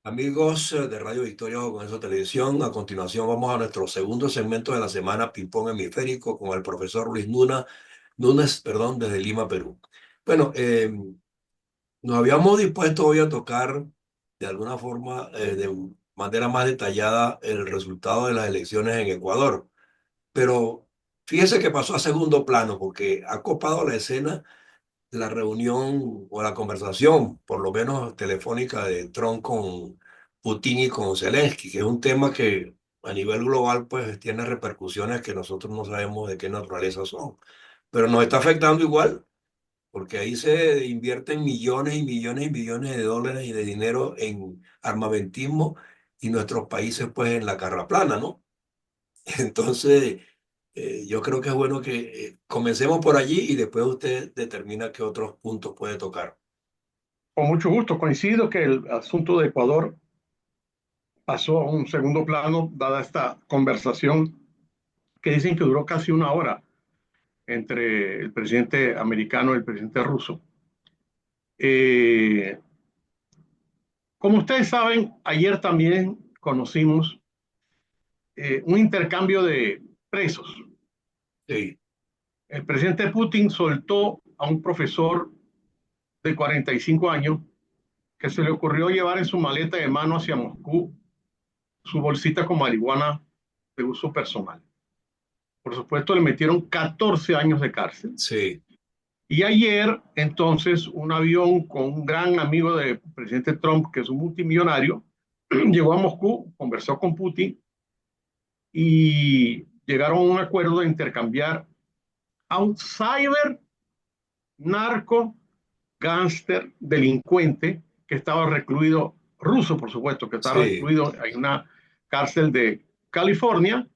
Amigos de Radio Victoria o con eso Televisión, a continuación vamos a nuestro segundo segmento de la semana Ping-Pong Hemisférico con el profesor Luis Núñez, perdón, desde Lima, Perú. Bueno, nos habíamos dispuesto hoy a tocar de alguna forma, de manera más detallada, el resultado de las elecciones en Ecuador, pero fíjese que pasó a segundo plano porque ha copado la escena la reunión o la conversación, por lo menos telefónica, de Trump con Putin y con Zelensky, que es un tema que a nivel global pues tiene repercusiones que nosotros no sabemos de qué naturaleza son, pero nos está afectando igual, porque ahí se invierten millones y millones y millones de dólares y de dinero en armamentismo y nuestros países pues en la carra plana, ¿no? Entonces, yo creo que es bueno que comencemos por allí y después usted determina qué otros puntos puede tocar. Con mucho gusto, coincido que el asunto de Ecuador pasó a un segundo plano, dada esta conversación que dicen que duró casi una hora entre el presidente americano y el presidente ruso. Eh, Como ustedes saben, ayer también conocimos un intercambio de presos. Sí, El presidente Putin soltó a un profesor de 45 años que se le ocurrió llevar en su maleta de mano hacia Moscú su bolsita con marihuana de uso personal. Por supuesto, le metieron 14 años de cárcel. sí, Y ayer, entonces, un avión con un gran amigo del presidente Trump, que es un multimillonario, llegó a Moscú, conversó con Putin y llegaron a un acuerdo de intercambiar a un cyber narco gángster delincuente que estaba recluido, ruso por supuesto, que estaba sí. recluido en una cárcel de California,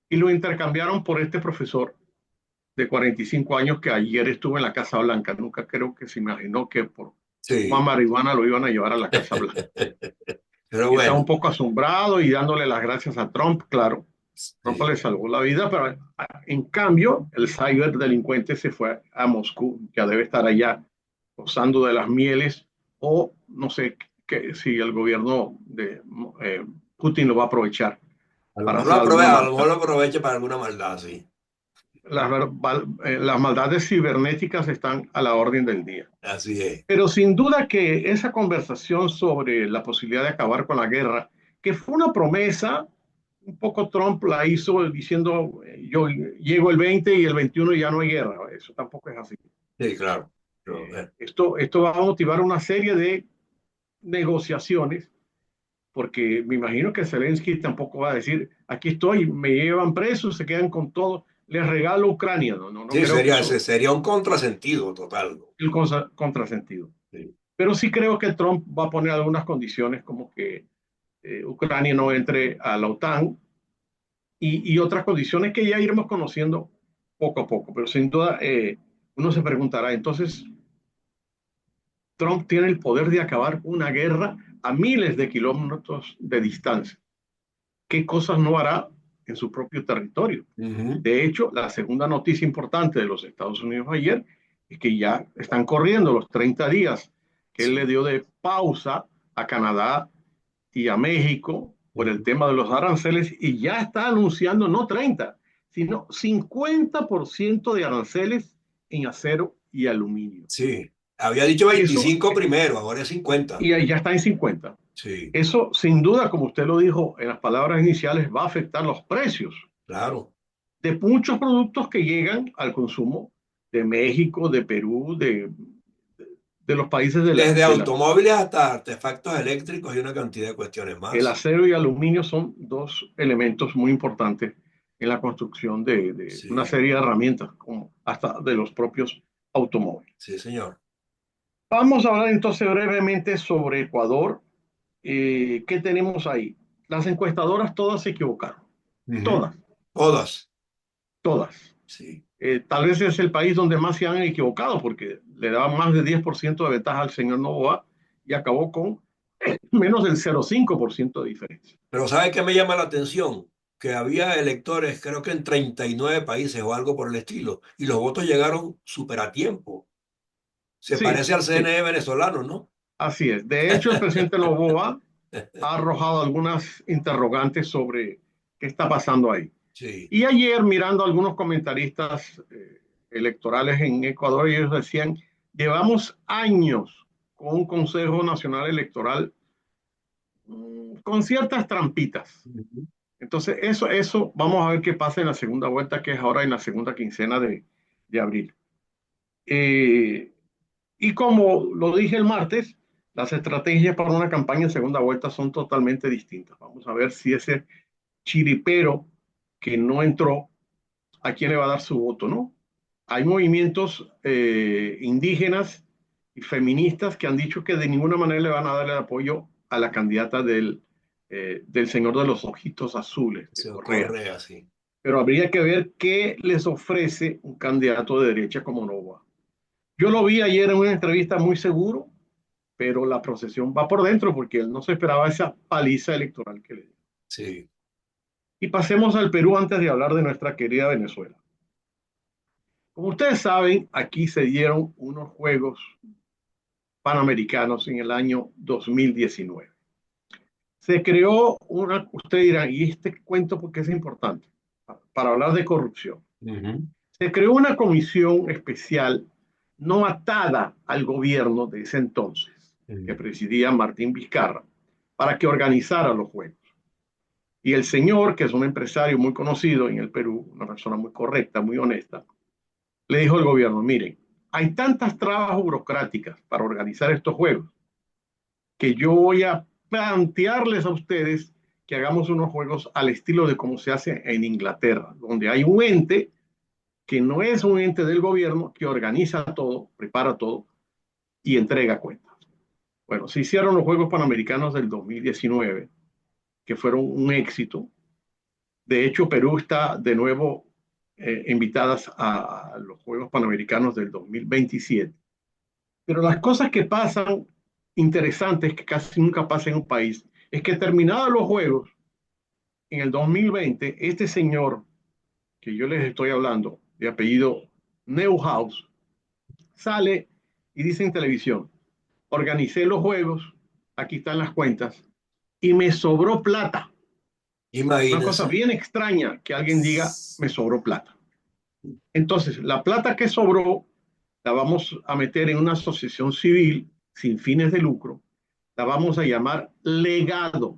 y lo intercambiaron por este profesor de 45 años que ayer estuvo en la Casa Blanca. Nunca creo que se imaginó que por fumar Sí. marihuana lo iban a llevar a la Casa Blanca. Pero Y estaba un bueno, poco asombrado y dándole las gracias a Trump, claro. Trump sí, le salvó la vida, pero en cambio el ciberdelincuente se fue a Moscú, que debe estar allá gozando de las mieles, o no sé si el gobierno de eh, Putin lo va a aprovechar para hacer alguna a lo maldad. mejor lo aproveche para alguna maldad, sí. Las maldades cibernéticas están a la orden del día. Así es. Pero sin duda que esa conversación sobre la posibilidad de acabar con la guerra, que fue una promesa, un poco Trump la hizo diciendo, yo llego el 20 y el 21 ya no hay guerra. Eso tampoco es así. Sí, claro. Pero, bueno, Esto va a motivar una serie de negociaciones, porque me imagino que Zelensky tampoco va a decir, aquí estoy, me llevan preso, se quedan con todo, les regalo Ucrania. No sí, creo que eso sería un contrasentido total, ¿no? es el contrasentido. Sí, Pero sí creo que Trump va a poner algunas condiciones como que Ucrania no entre a la OTAN y otras condiciones que ya iremos conociendo poco a poco. Pero sin duda uno se preguntará, entonces, Trump tiene el poder de acabar una guerra a miles de kilómetros de distancia. ¿Qué cosas no hará en su propio territorio? ujú, De hecho, la segunda noticia importante de los Estados Unidos ayer es que ya están corriendo los 30 días que él le sí, dio de pausa a Canadá y a México por el ujú. tema de los aranceles, y ya está anunciando no 30, sino 50% de aranceles en acero y aluminio. Sí. Había dicho Eso, 25 primero, ahora es 50. y ahí ya está en 50. Sí, Eso, sin duda, como usted lo dijo en las palabras iniciales, va a afectar los precios claro. de muchos productos que llegan al consumo de México, de Perú, de los países Desde automóviles hasta artefactos eléctricos y una cantidad de cuestiones el más. acero y aluminio son dos elementos muy importantes en la construcción de una Sí, serie de herramientas, como hasta de los propios automóviles. sí, señor. Vamos a hablar entonces brevemente sobre Ecuador. ¿Qué tenemos ahí? Las encuestadoras todas se equivocaron, Ujú. todas, Todas. todas. Sí. Tal vez es el país donde más se han equivocado, porque le daban más de 10% de ventaja al señor Novoa y acabó con menos del 0,5% de diferencia. Pero ¿sabe qué me llama la atención? Que había electores, creo que en 39 países o algo por el estilo, y los votos llegaron súper a tiempo. Se Sí, parece al sí, CNE venezolano, ¿no? así es. De hecho, el presidente Novoa, ha arrojado algunas interrogantes sobre qué está pasando ahí. Sí. Y ayer, mirando a algunos comentaristas electorales en Ecuador, ellos decían, llevamos años con un Consejo Nacional Electoral con ciertas trampitas. Ujú. Entonces, eso vamos a ver qué pasa en la segunda vuelta, que es ahora en la segunda quincena de abril. Eh, y como lo dije el martes, las estrategias para una campaña en segunda vuelta son totalmente distintas. Vamos a ver si ese chiripero que no entró, a quién le va a dar su voto, ¿no? Hay movimientos indígenas y feministas que han dicho que de ninguna manera le van a dar el apoyo a la candidata del señor de los ojitos azules, de Señor Correa. Correa, sí. Pero habría que ver qué les ofrece un candidato de derecha como Nova. Yo lo vi ayer en una entrevista muy seguro, pero la procesión va por dentro porque él no se esperaba esa paliza electoral que le dio. Sí. Y pasemos al Perú antes de hablar de nuestra querida Venezuela. Como ustedes saben, aquí se dieron unos Juegos Panamericanos en el año 2019. Se creó una, ustedes dirán, ¿y este cuento por qué es importante? Para hablar de corrupción. Ujú. Se creó una comisión especial no atada al gobierno de ese entonces, que Ujú. presidía Martín Vizcarra, para que organizara los Juegos. Y el señor, que es un empresario muy conocido en el Perú, una persona muy correcta, muy honesta, le dijo al gobierno, miren, hay tantas trabas burocráticas para organizar estos juegos que yo voy a plantearles a ustedes que hagamos unos juegos al estilo de cómo se hace en Inglaterra, donde hay un ente que no es un ente del gobierno, que organiza todo, prepara todo y entrega cuentas. Bueno, se hicieron los Juegos Panamericanos del 2019, que fueron un éxito. De hecho, Perú está de nuevo invitadas a los Juegos Panamericanos del 2027. Pero las cosas que pasan interesantes, que casi nunca pasan en un país, es que terminados los Juegos, en el 2020, este señor que yo les estoy hablando, de apellido Neuhaus, sale y dice en televisión, organicé los Juegos, aquí están las cuentas, y me sobró plata. Una cosa Imagínense. bien extraña que alguien diga, me sobró plata. Entonces, la plata que sobró la vamos a meter en una asociación civil sin fines de lucro, la vamos a llamar legado,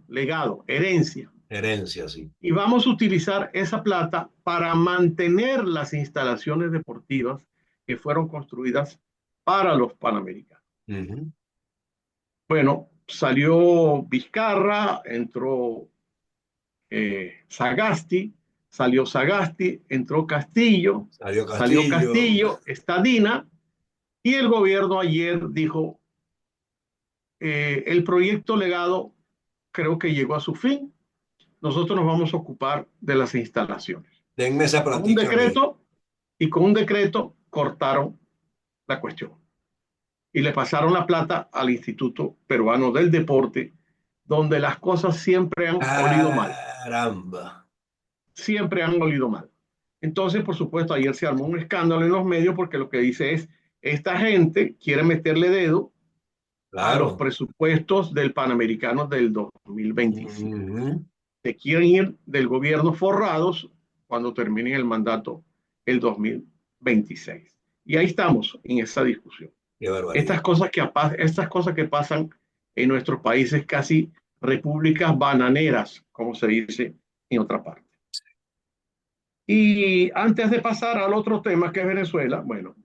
herencia. Herencia, sí. Y vamos a utilizar esa plata para mantener las instalaciones deportivas que fueron construidas para los Panamericanos. Ujú. Bueno, salió Vizcarra, entró Sagasti, salió Sagasti, entró Castillo, Salió salió Castillo. Castillo, está Dina, y el gobierno ayer dijo, el proyecto legado creo que llegó a su fin, nosotros nos vamos a ocupar de las instalaciones. Denme esa Con un platica a mí. decreto, y con un decreto cortaron la cuestión y le pasaron la plata al Instituto Peruano del Deporte, donde las cosas siempre han olido mal, Caramba. siempre han olido mal. Entonces, por supuesto, ayer se armó un escándalo en los medios porque lo que dice es, esta gente quiere meterle dedo a los Claro. presupuestos del Panamericano del 2025. Ujú. Se quieren ir del gobierno forrados cuando termine el mandato el 2026. Y ahí estamos en esa discusión. Qué Estas barbaridad. cosas estas cosas que pasan en nuestros países, casi repúblicas bananeras, como se dice en otra parte. Y antes de pasar al otro tema que es Venezuela, bueno,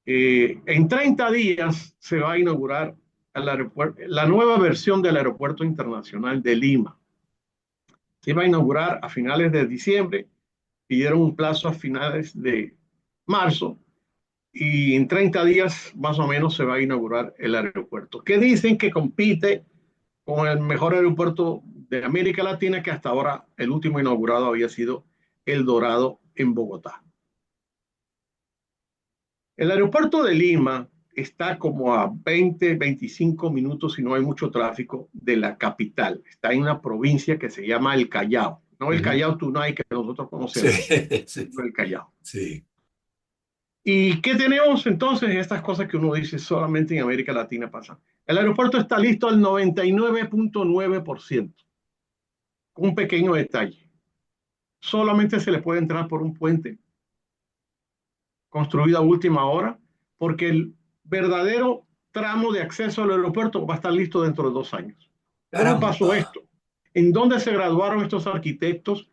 en 30 días se va a inaugurar la nueva versión del Aeropuerto Internacional de Lima. Se iba a inaugurar a finales de diciembre, pidieron un plazo a finales de marzo y en 30 días más o menos se va a inaugurar el aeropuerto, que dicen que compite con el mejor aeropuerto de América Latina, que hasta ahora el último inaugurado había sido El Dorado en Bogotá. El aeropuerto de Lima está como a 20, 25 minutos, si no hay mucho tráfico, de la capital. Está en una provincia que se llama El Callao. No el Ujú. Callao Tunay que nosotros Sí, conocemos, sí, sino el Callao. sí. ¿Y qué tenemos entonces? Estas cosas que uno dice solamente en América Latina pasan. El aeropuerto está listo al 99.9%. Un pequeño detalle. Solamente se le puede entrar por un puente construido a última hora, porque el verdadero tramo de acceso al aeropuerto va a estar listo dentro de 2 años. ¿Cómo pasó Caramba. esto? ¿En dónde se graduaron estos arquitectos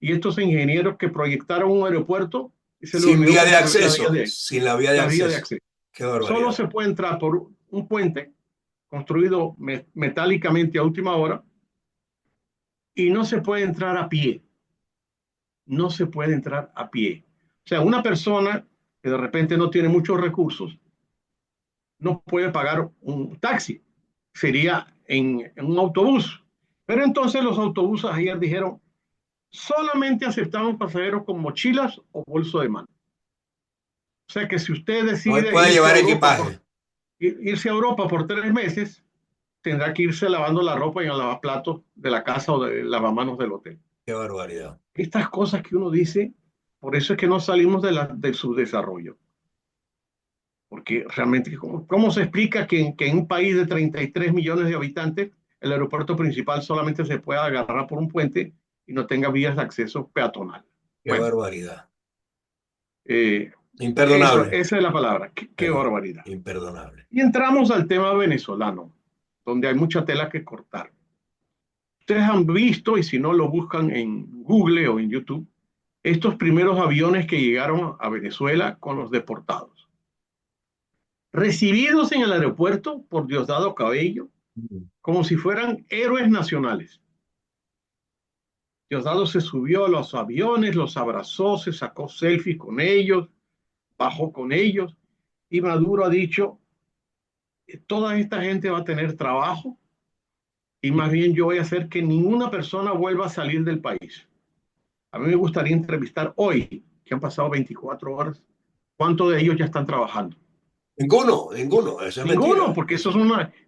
y estos ingenieros que proyectaron un aeropuerto y se les Sin olvidó vía de construir acceso, sin la vía de la vía de acceso. acceso? Qué Solo barbaridad. se puede entrar por un puente construido metálicamente a última hora y no se puede entrar a pie. No se puede entrar a pie. O sea, una persona que de repente no tiene muchos recursos no puede pagar un taxi, sería en un autobús. Pero entonces los autobuses ayer dijeron, solamente aceptamos pasajeros con mochilas o bolso de mano. O sea que si usted Hoy decide puede llevar equipaje. Irse a Europa por 3 meses, tendrá que irse lavando la ropa en el lavaplatos de la casa o del lavamanos del hotel. Qué barbaridad. Estas cosas que uno dice, por eso es que no salimos del subdesarrollo. Porque realmente, ¿cómo se explica que en un país de 33 millones de habitantes, el aeropuerto principal solamente se pueda agarrar por un puente y no tenga vías de acceso peatonal? Qué Bueno, barbaridad. eh, Imperdonable. esa es la palabra. Qué Perdón. barbaridad. Imperdonable. Y entramos al tema venezolano, donde hay mucha tela que cortar. Ustedes han visto, y si no lo buscan en Google o en YouTube, estos primeros aviones que llegaron a Venezuela con los deportados. Recibidos en el aeropuerto por Diosdado Cabello, Mm. como si fueran héroes nacionales. Diosdado se subió a los aviones, los abrazó, se sacó selfies con ellos, bajó con ellos, y Maduro ha dicho, toda esta gente va a tener trabajo y más bien yo voy a hacer que ninguna persona vuelva a salir del país. A mí me gustaría entrevistar hoy, que han pasado 24 horas, cuántos de ellos ya están trabajando. Ninguno, ninguno. Eso es Ninguno, mentira. porque eso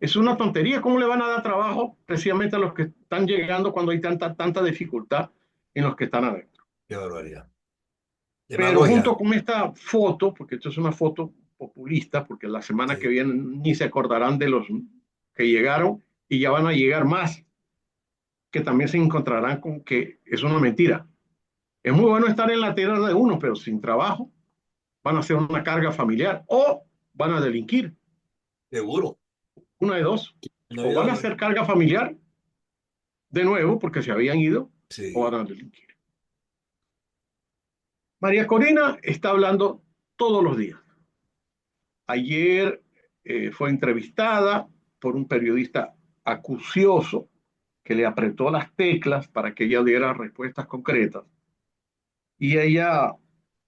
es una tontería. ¿Cómo le van a dar trabajo precisamente a los que están llegando cuando hay tanta dificultad en los que están adentro? Qué barbaridad. Pero junto Demagogia. con esta foto, porque esto es una foto populista, porque la semana que Sí. viene ni se acordarán de los que llegaron y ya van a llegar más, que también se encontrarán con que es una mentira. Es muy bueno estar en la tierra de uno, pero sin trabajo van a ser una carga familiar o van a delinquir. Seguro. Una de dos. No hay O van a dónde. ser carga familiar de nuevo porque se habían ido o van Sí. a delinquir. María Corina está hablando todos los días. Ayer fue entrevistada por un periodista acucioso que le apretó las teclas para que ella diera respuestas concretas. Y ella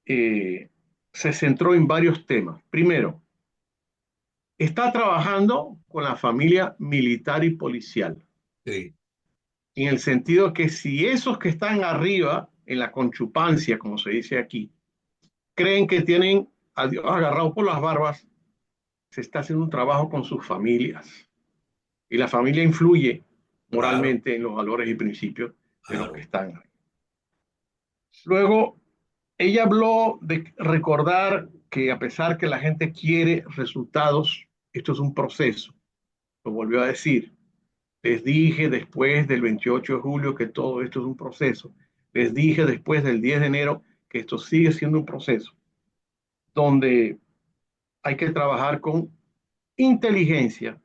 se centró en varios temas. Primero, está trabajando con la familia militar y policial, Sí. en el sentido que si esos que están arriba, en la conchupancia, como se dice aquí, creen que tienen a Dios agarrado por las barbas, se está haciendo un trabajo con sus familias. Y la familia influye Claro. moralmente en los valores y principios de los que Claro. están ahí. Luego, ella habló de recordar que a pesar que la gente quiere resultados, esto es un proceso. Lo volvió a decir. Les dije después del 28 de julio que todo esto es un proceso. Les dije después del 10 de enero que esto sigue siendo un proceso donde hay que trabajar con inteligencia,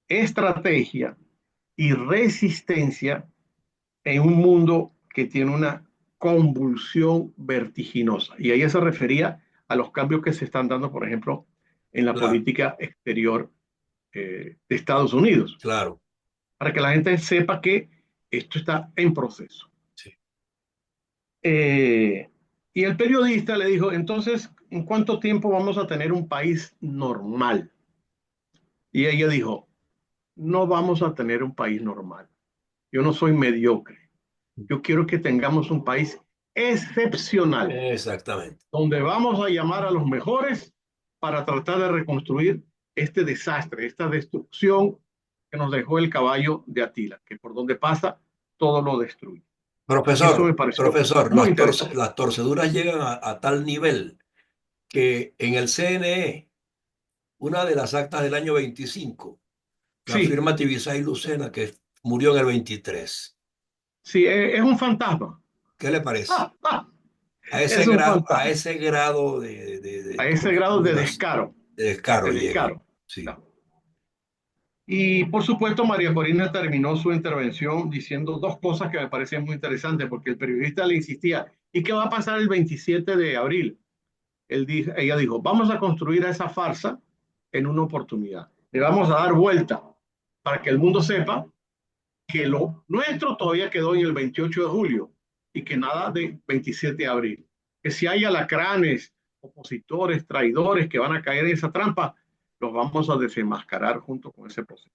estrategia y resistencia en un mundo que tiene una convulsión vertiginosa. Y ahí se refería a los cambios que se están dando, por ejemplo, en la Claro. política exterior de Estados Unidos, Claro. para que la gente sepa que esto está en proceso. Sí. Eh, y el periodista le dijo, entonces, ¿en cuánto tiempo vamos a tener un país normal? Y ella dijo, no vamos a tener un país normal. Yo no soy mediocre. Yo quiero que tengamos un país excepcional, Exactamente. donde vamos a llamar a los mejores para tratar de reconstruir este desastre, esta destrucción que nos dejó el caballo de Atila, que por donde pasa todo lo destruye. Y eso me Profesor, pareció profesor, muy interesante. las torceduras llegan a tal nivel que en el CNE, una de las actas del año 25, la Sí, firma Tibisay Lucena, que murió en el 23. sí, es un fantasma. ¿Qué le parece? Ah, ah, A es un fantasma. ese grado de A ese grado contaminación, de descaro de llega. descaro. Sí, No. Y por supuesto, María Corina terminó su intervención diciendo dos cosas que me parecían muy interesantes, porque el periodista le insistía, ¿y qué va a pasar el 27 de abril? Ella dijo, vamos a construir esa farsa en una oportunidad. Le vamos a dar vuelta para que el mundo sepa que lo nuestro todavía quedó en el 28 de julio y que nada de 27 de abril. Que si hay alacranes, opositores, traidores que van a caer en esa trampa, los vamos a desenmascarar junto con ese proceso.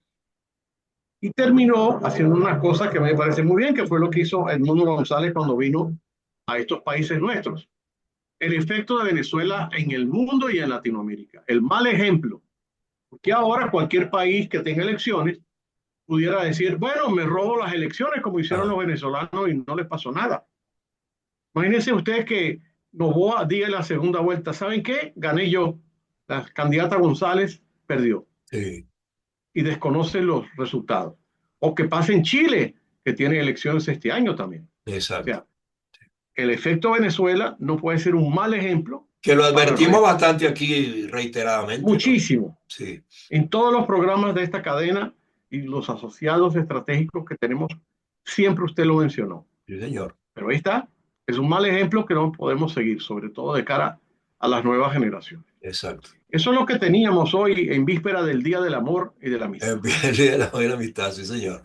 Y terminó haciendo una cosa que me parece muy bien, que fue lo que hizo Edmundo González cuando vino a estos países nuestros. El efecto de Venezuela en el mundo y en Latinoamérica. El mal ejemplo. Porque ahora cualquier país que tenga elecciones pudiera decir, bueno, me robo las elecciones como hicieron ah, los venezolanos y no les pasó nada. Imagínense ustedes que Noboa diga en la segunda vuelta, ¿saben qué? Gané yo. La candidata González perdió sí, y desconoce los resultados. O que pase en Chile, que tiene elecciones este año también. O exacto. sea, el efecto Venezuela no puede ser un mal ejemplo Que lo para el advertimos resto. bastante aquí reiteradamente, ¿no? Muchísimo. Sí, En todos los programas de esta cadena y los asociados estratégicos que tenemos, siempre usted lo mencionó. sí, señor. Pero ahí está, es un mal ejemplo que no podemos seguir, sobre todo de cara a las nuevas generaciones. Exacto. Eso es lo que teníamos hoy en víspera del Día del Amor y de la Amistad. Empieza la buena amistad, sí, señor.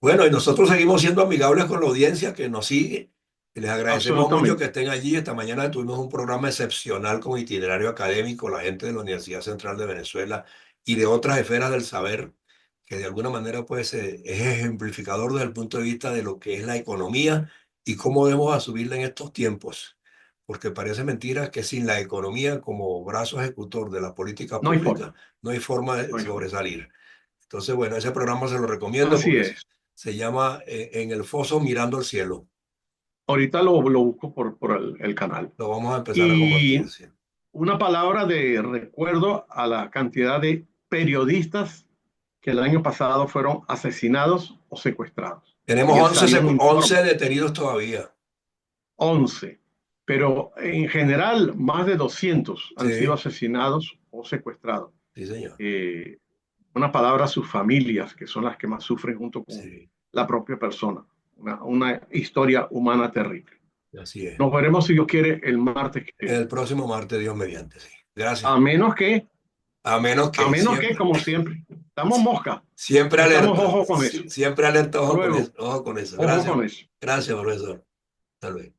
Bueno, y nosotros seguimos siendo amigables con la audiencia que nos sigue. Y les agradecemos mucho que Absolutamente. estén allí. Esta mañana tuvimos un programa excepcional con itinerario académico, la gente de la Universidad Central de Venezuela y de otras esferas del saber, que de alguna manera pues, es ejemplificador desde el punto de vista de lo que es la economía y cómo debemos asumirla en estos tiempos. Porque parece mentira que sin la economía como brazo ejecutor de la política No hay pública forma, no hay forma de no hay forma. sobresalir. Entonces, bueno, ese programa se lo recomiendo Así porque es. se llama En el foso mirando al cielo. Ahorita lo busco por el canal. Lo vamos a empezar a compartir. Y Sí. una palabra de recuerdo a la cantidad de periodistas que el año pasado fueron asesinados o secuestrados. Tenemos Ayer salió un 11 informe, detenidos todavía. 11, pero en general más de 200 han sido Sí, asesinados o secuestrados. sí, señor. Eh, una palabra a sus familias, que son las que más sufren junto con Sí, la propia persona. Una historia humana terrible. así es. Nos veremos, si Dios quiere, el martes que El viene. próximo martes, Dios mediante, sí. A Gracias. menos que, A menos que como siempre, estamos mosca, siempre pero estamos alerta. ojo con eso. Siempre alerta, Hasta ojo con luego, eso. Ojo con eso. ojo Gracias. con eso. Gracias, profesor. Hasta luego.